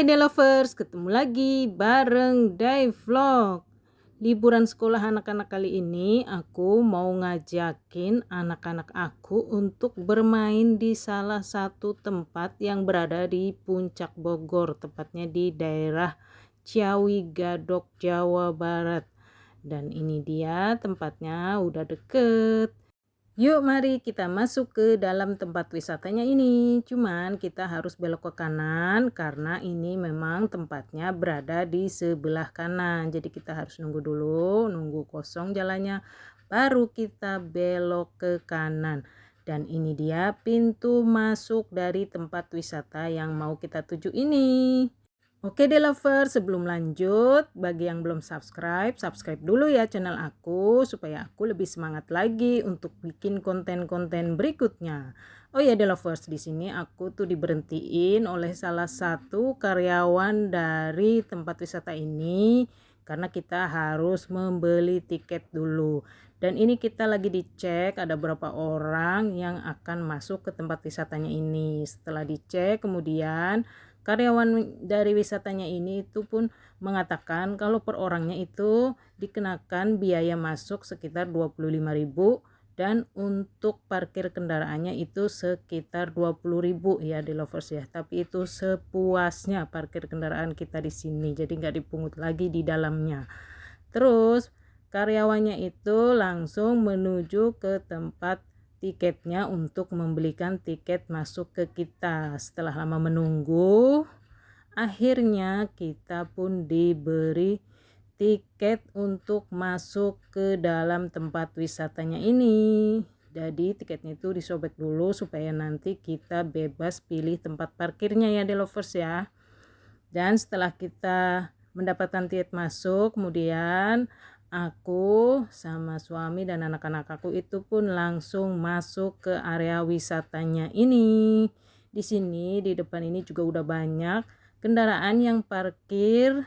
Hai Delovers, ketemu lagi bareng Day Vlog. Liburan sekolah anak-anak kali ini aku mau ngajakin anak-anak aku untuk bermain di salah satu tempat yang berada di Puncak Bogor, tepatnya di daerah Ciawi Gadok, Jawa Barat. Dan ini dia tempatnya, udah deket. Yuk mari kita masuk ke dalam tempat wisatanya ini. Cuman kita harus belok ke kanan karena ini memang tempatnya berada di sebelah kanan. Jadi kita harus nunggu dulu, nunggu kosong jalannya, baru kita belok ke kanan. Dan ini dia pintu masuk dari tempat wisata yang mau kita tuju ini. Oke deh lovers, sebelum lanjut, bagi yang belum subscribe dulu ya channel aku supaya aku lebih semangat lagi untuk bikin konten-konten berikutnya. Oh ya deh lovers, di sini aku tuh diberhentiin oleh salah satu karyawan dari tempat wisata ini karena kita harus membeli tiket dulu. Dan ini kita lagi dicek ada berapa orang yang akan masuk ke tempat wisatanya ini. Setelah dicek kemudian karyawan dari wisatanya ini itu pun mengatakan kalau per orangnya itu dikenakan biaya masuk sekitar 25.000 dan untuk parkir kendaraannya itu sekitar 20.000 ya di lovers ya. Tapi itu sepuasnya parkir kendaraan kita di sini. Jadi nggak dipungut lagi di dalamnya. Terus karyawannya itu langsung menuju ke tempat tiketnya untuk membelikan tiket masuk ke kita. Setelah lama menunggu, akhirnya kita pun diberi tiket untuk masuk ke dalam tempat wisatanya ini. Jadi tiketnya itu disobek dulu supaya nanti kita bebas pilih tempat parkirnya ya lovers ya. Dan setelah kita mendapatkan tiket masuk, kemudian aku sama suami dan anak-anak aku itu pun langsung masuk ke area wisatanya ini. Di sini di depan ini juga udah banyak kendaraan yang parkir.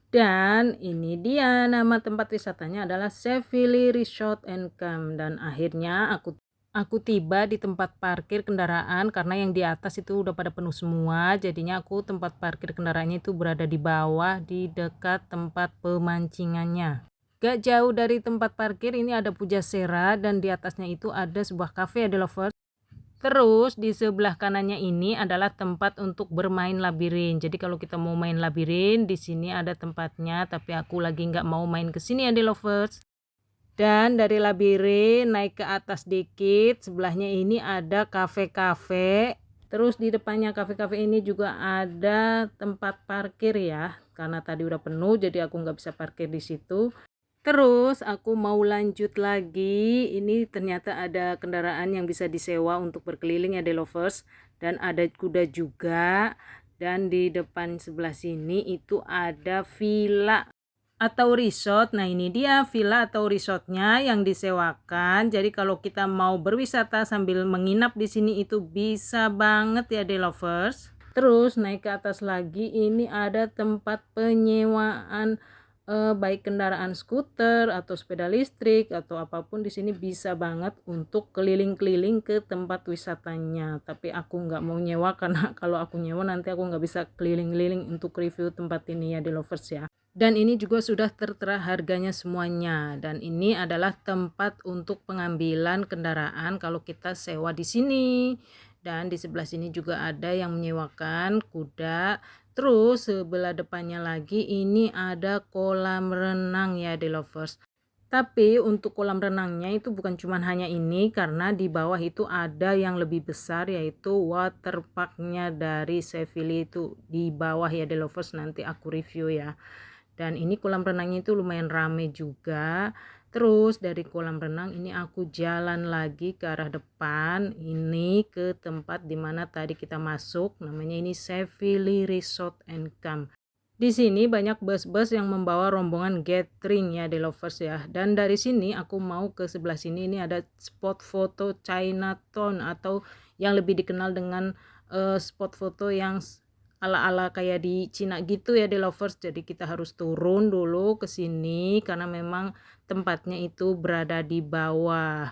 Dan ini dia nama tempat wisatanya adalah Sevili Resort and Camp. Dan akhirnya aku tiba di tempat parkir kendaraan karena yang di atas itu udah pada penuh semua. Jadinya aku tempat parkir kendaraannya itu berada di bawah di dekat tempat pemancingannya. Gak jauh dari tempat parkir ini ada Pujasera dan di atasnya itu ada sebuah cafe ya lovers. Terus di sebelah kanannya ini adalah tempat untuk bermain labirin. Jadi kalau kita mau main labirin di sini ada tempatnya, tapi aku lagi nggak mau main ke sini ya lovers. Dan dari labirin naik ke atas dikit, sebelahnya ini ada kafe-kafe. Terus di depannya kafe-kafe ini juga ada tempat parkir ya. Karena tadi udah penuh jadi aku nggak bisa parkir di situ. Terus aku mau lanjut lagi, ini ternyata ada kendaraan yang bisa disewa untuk berkeliling ya lovers. Dan ada kuda juga. Dan di depan sebelah sini itu ada villa atau resort. Nah ini dia villa atau resortnya yang disewakan. Jadi kalau kita mau berwisata sambil menginap di sini itu bisa banget ya lovers. Terus naik ke atas lagi ini ada tempat penyewaan baik kendaraan skuter atau sepeda listrik atau apapun di sini bisa banget untuk keliling-keliling ke tempat wisatanya. Tapi aku nggak mau nyewa karena kalau aku nyewa nanti aku nggak bisa keliling-keliling untuk review tempat ini ya lovers ya. Dan ini juga sudah tertera harganya semuanya. Dan ini adalah tempat untuk pengambilan kendaraan kalau kita sewa di sini. Dan di sebelah sini juga ada yang menyewakan kuda. Terus sebelah depannya lagi ini ada kolam renang ya lovers. Tapi untuk kolam renangnya itu bukan cuma hanya ini karena di bawah itu ada yang lebih besar yaitu waterparknya dari Sevili itu di bawah ya lovers, nanti aku review ya. Dan ini kolam renangnya itu lumayan rame juga. Terus dari kolam renang ini aku jalan lagi ke arah depan ini ke tempat dimana tadi kita masuk, namanya ini Sevili Resort and Camp. Di sini banyak bus-bus yang membawa rombongan gathering ya lovers ya. Dan dari sini aku mau ke sebelah sini, ini ada spot foto Chinatown atau yang lebih dikenal dengan spot foto yang ala-ala kayak di Cina gitu ya lovers. Jadi kita harus turun dulu ke sini karena memang tempatnya itu berada di bawah.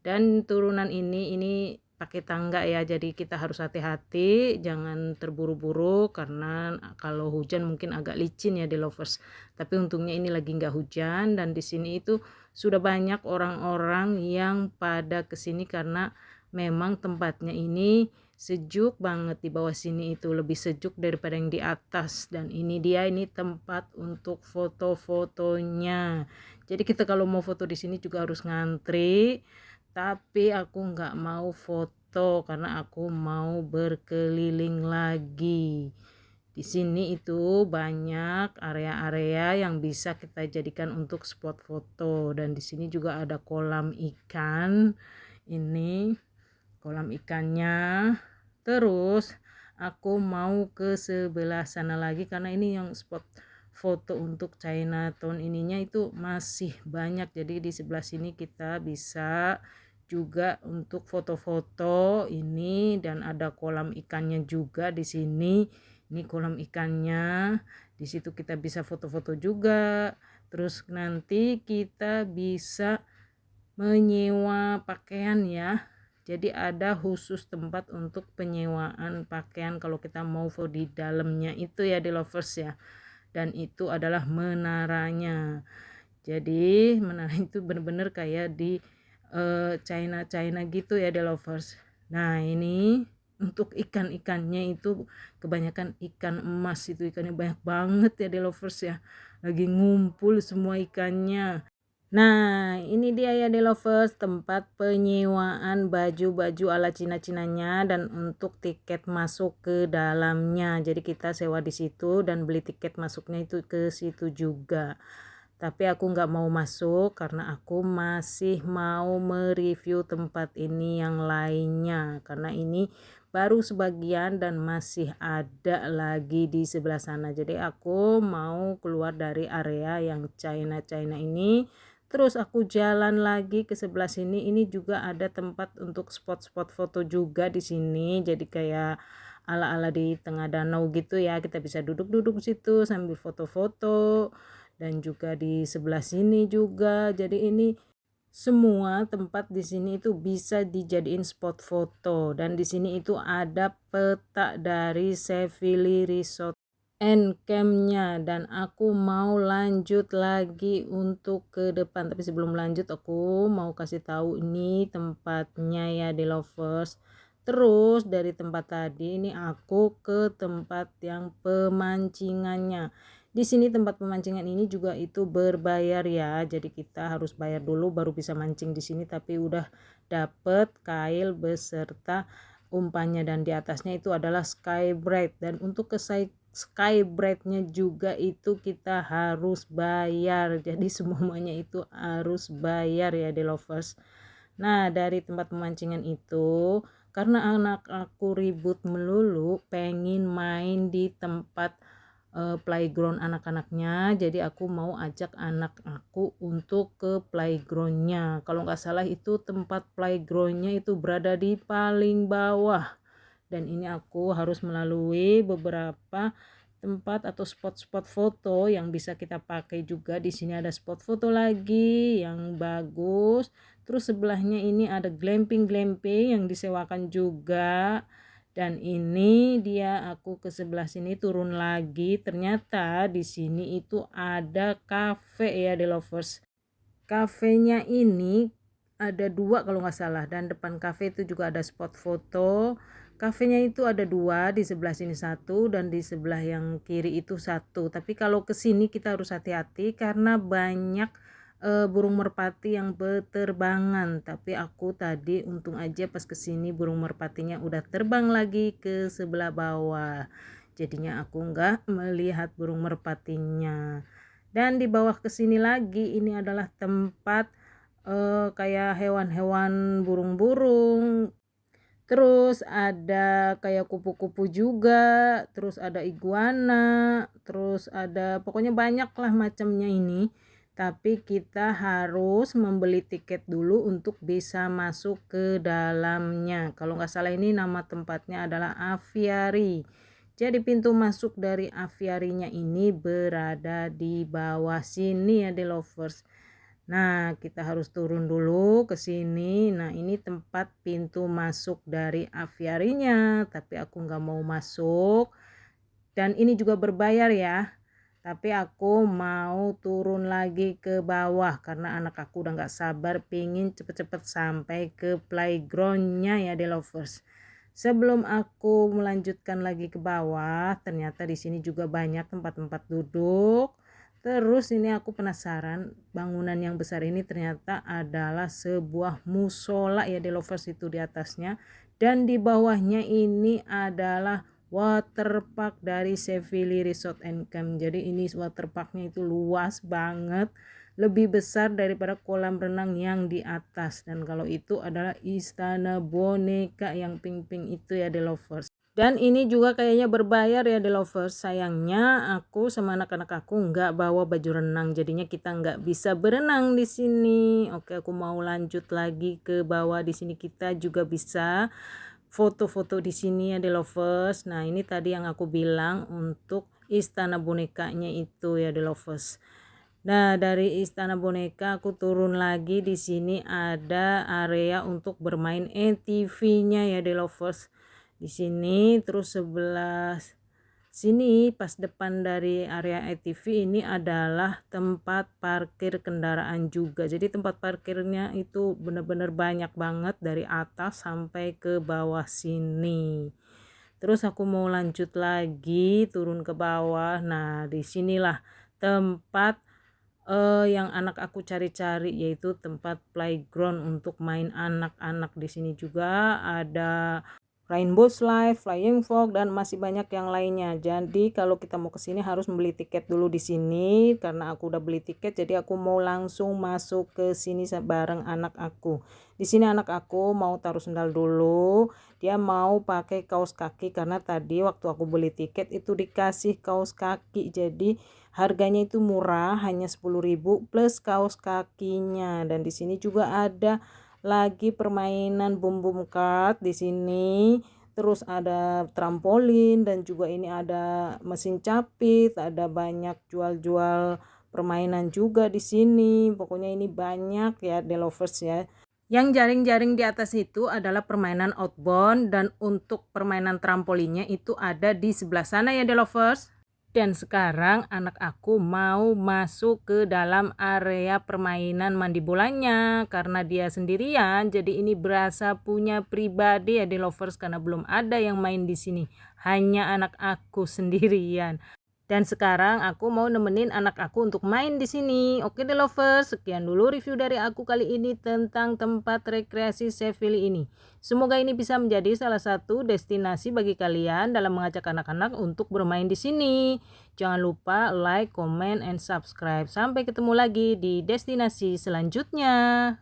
Dan turunan ini pakai tangga ya, jadi kita harus hati-hati, jangan terburu-buru karena kalau hujan mungkin agak licin ya di lovers. Tapi untungnya ini lagi nggak hujan dan di sini itu sudah banyak orang-orang yang pada kesini karena memang tempatnya ini sejuk banget. Di bawah sini itu lebih sejuk daripada yang di atas, dan ini tempat untuk foto-fotonya. Jadi kita kalau mau foto di sini juga harus ngantri, tapi aku nggak mau foto karena aku mau berkeliling lagi. Di sini itu banyak area-area yang bisa kita jadikan untuk spot foto, dan di sini juga ada kolam ikan. Ini kolam ikannya. Terus aku mau ke sebelah sana lagi karena ini yang spot foto untuk Chinatown ininya itu masih banyak. Jadi di sebelah sini kita bisa juga untuk foto-foto ini, dan ada kolam ikannya juga di sini. Ini kolam ikannya. Di situ kita bisa foto-foto juga. Terus nanti kita bisa menyewa pakaian ya. Jadi ada khusus tempat untuk penyewaan pakaian kalau kita mau foto di dalamnya itu ya di lovers ya. Dan itu adalah menaranya. Jadi menara itu bener-bener kayak di China gitu ya di lovers. Nah ini untuk ikan-ikannya itu kebanyakan ikan emas, itu ikannya banyak banget ya di lovers ya. Lagi ngumpul semua ikannya. Nah, ini dia ya The Lovers, tempat penyewaan baju-baju ala Cina-Cinanya dan untuk tiket masuk ke dalamnya. Jadi kita sewa di situ dan beli tiket masuknya itu ke situ juga. Tapi aku nggak mau masuk karena aku masih mau mereview tempat ini yang lainnya. Karena ini baru sebagian dan masih ada lagi di sebelah sana. Jadi aku mau keluar dari area yang China-China ini. Terus aku jalan lagi ke sebelah sini. Ini juga ada tempat untuk spot-spot foto juga di sini. Jadi kayak ala-ala di tengah danau gitu ya. Kita bisa duduk-duduk situ sambil foto-foto. Dan juga di sebelah sini juga. Jadi ini semua tempat di sini itu bisa dijadiin spot foto, dan di sini itu ada peta dari Seville Resort and Campnya, dan aku mau lanjut lagi untuk ke depan. Tapi sebelum lanjut aku mau kasih tahu ini tempatnya ya di lovers. Terus dari tempat tadi ini aku ke tempat yang pemancingannya. Di sini tempat pemancingan ini juga itu berbayar ya. Jadi kita harus bayar dulu baru bisa mancing di sini, tapi udah dapet kail beserta umpannya, dan di atasnya itu adalah Skybright, dan untuk ke Skybrightnya juga itu kita harus bayar. Jadi semuanya itu harus bayar ya di lovers. Nah, dari tempat pemancingan itu karena anak aku ribut melulu pengen main di tempat playground anak-anaknya, jadi aku mau ajak anak aku untuk ke playgroundnya. Kalau nggak salah itu tempat playgroundnya itu berada di paling bawah, dan ini aku harus melalui beberapa tempat atau spot-spot foto yang bisa kita pakai juga. Di sini ada spot foto lagi yang bagus. Terus sebelahnya ini ada glamping yang disewakan juga. Dan ini dia, aku ke sebelah sini turun lagi. Ternyata di sini itu ada cafe ya di lovers. Kafenya ini ada dua kalau nggak salah, dan depan cafe itu juga ada spot foto. Kafenya itu ada dua, di sebelah sini satu dan di sebelah yang kiri itu satu. Tapi kalau ke sini kita harus hati-hati karena banyak burung merpati yang berterbangan. Tapi aku tadi untung aja pas kesini burung merpatinya udah terbang lagi ke sebelah bawah. Jadinya aku nggak melihat burung merpatinya. Dan di bawah kesini lagi ini adalah tempat kayak hewan-hewan burung-burung. Terus ada kayak kupu-kupu juga, terus ada iguana, terus ada pokoknya banyak lah macamnya ini. Tapi kita harus membeli tiket dulu untuk bisa masuk ke dalamnya. Kalau nggak salah ini nama tempatnya adalah aviary. Jadi pintu masuk dari aviarinya ini berada di bawah sini ya di lovers. Nah, kita harus turun dulu ke sini. Nah, ini tempat pintu masuk dari aviarinya, tapi aku nggak mau masuk. Dan ini juga berbayar ya. Tapi aku mau turun lagi ke bawah karena anak aku udah nggak sabar pingin cepet-cepet sampai ke playgroundnya ya The Lovers. Sebelum aku melanjutkan lagi ke bawah, ternyata di sini juga banyak tempat-tempat duduk. Terus ini aku penasaran, bangunan yang besar ini ternyata adalah sebuah musola ya The Lovers, itu di atasnya. Dan di bawahnya ini adalah waterpark dari Seville Resort and Camp. Jadi ini waterparknya itu luas banget, lebih besar daripada kolam renang yang di atas. Dan kalau itu adalah istana boneka yang pink-pink itu ya The Lovers. Dan ini juga kayaknya berbayar ya The Lovers. Sayangnya aku sama anak-anak aku nggak bawa baju renang, jadinya kita nggak bisa berenang di sini. Oke, aku mau lanjut lagi ke bawah. Di sini kita juga bisa foto-foto di sini ya The Lovers. Nah, ini tadi yang aku bilang untuk istana bonekanya itu ya The Lovers. Nah, dari istana boneka aku turun lagi. Di sini ada area untuk bermain ATV-nya ya The Lovers. Di sini terus sebelah sini pas depan dari area ATV ini adalah tempat parkir kendaraan juga. Jadi tempat parkirnya itu benar-benar banyak banget dari atas sampai ke bawah sini. Terus aku mau lanjut lagi turun ke bawah. Nah, disinilah tempat yang anak aku cari-cari, yaitu tempat playground untuk main anak-anak. Di sini juga ada Rainbow Slide, Flying Fox, dan masih banyak yang lainnya. Jadi kalau kita mau ke sini harus membeli tiket dulu di sini. Karena aku udah beli tiket, jadi aku mau langsung masuk ke sini bareng anak aku. Di sini anak aku mau taruh sendal dulu. Dia mau pakai kaos kaki karena tadi waktu aku beli tiket itu dikasih kaos kaki. Jadi harganya itu murah, hanya 10.000 plus kaos kakinya. Dan di sini juga ada lagi permainan boom boom kart di sini. Terus ada trampolin dan juga ini ada mesin capit, ada banyak jual-jual permainan juga di sini. Pokoknya ini banyak ya The Lovers ya. Yang jaring-jaring di atas itu adalah permainan outbound, dan untuk permainan trampolinnya itu ada di sebelah sana ya The Lovers. Dan sekarang anak aku mau masuk ke dalam area permainan mandi bolanya. Karena dia sendirian, jadi ini berasa punya pribadi ya The Lovers, karena belum ada yang main di sini. Hanya anak aku sendirian. Dan sekarang aku mau nemenin anak aku untuk main di sini. Oke The Lovers, sekian dulu review dari aku kali ini tentang tempat rekreasi Seville ini. Semoga ini bisa menjadi salah satu destinasi bagi kalian dalam mengajak anak-anak untuk bermain di sini. Jangan lupa like, comment, and subscribe. Sampai ketemu lagi di destinasi selanjutnya.